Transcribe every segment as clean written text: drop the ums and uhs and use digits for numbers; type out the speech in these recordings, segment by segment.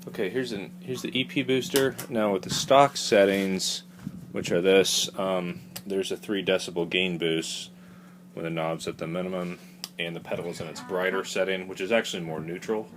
Okay, here's the EP Booster. Now with the stock settings, which are this, there's a 3 decibel gain boost with the knobs at the minimum and the pedals in its brighter setting, which is actually more neutral.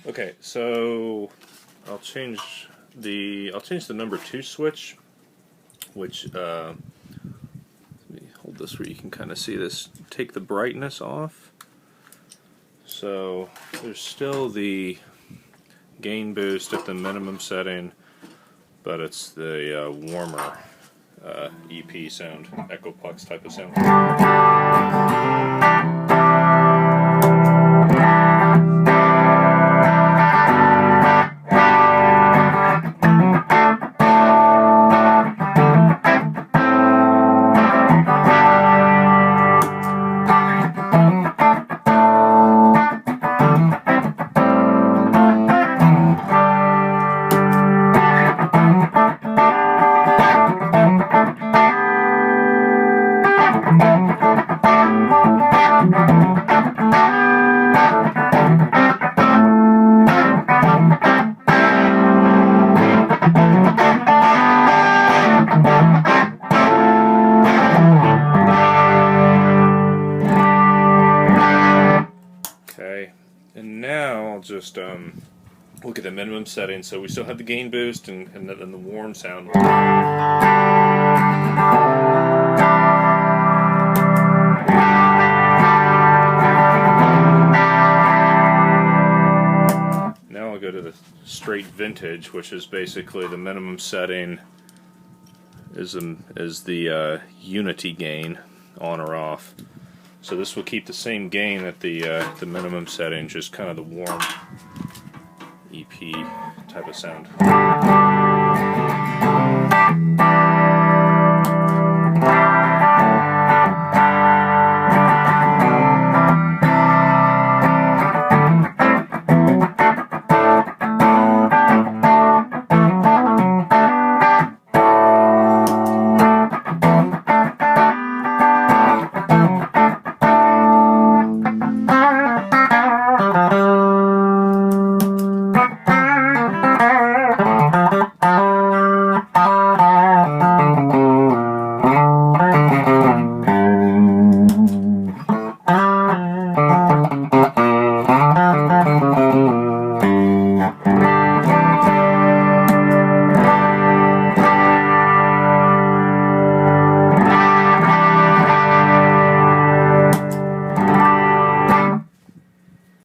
Okay, so I'll change the number 2 switch, which let me hold this where you can kind of see this. Take the brightness off. So there's still the gain boost at the minimum setting, but it's the warmer EP sound, Echo Pucks type of sound. Okay, and now I'll just look at the minimum setting. So we still have the gain boost and then the warm sound. Now I'll go to the straight vintage, which is basically the minimum setting is the unity gain, on or off. So this will keep the same gain at the minimum setting, just kind of the warm EP type of sound.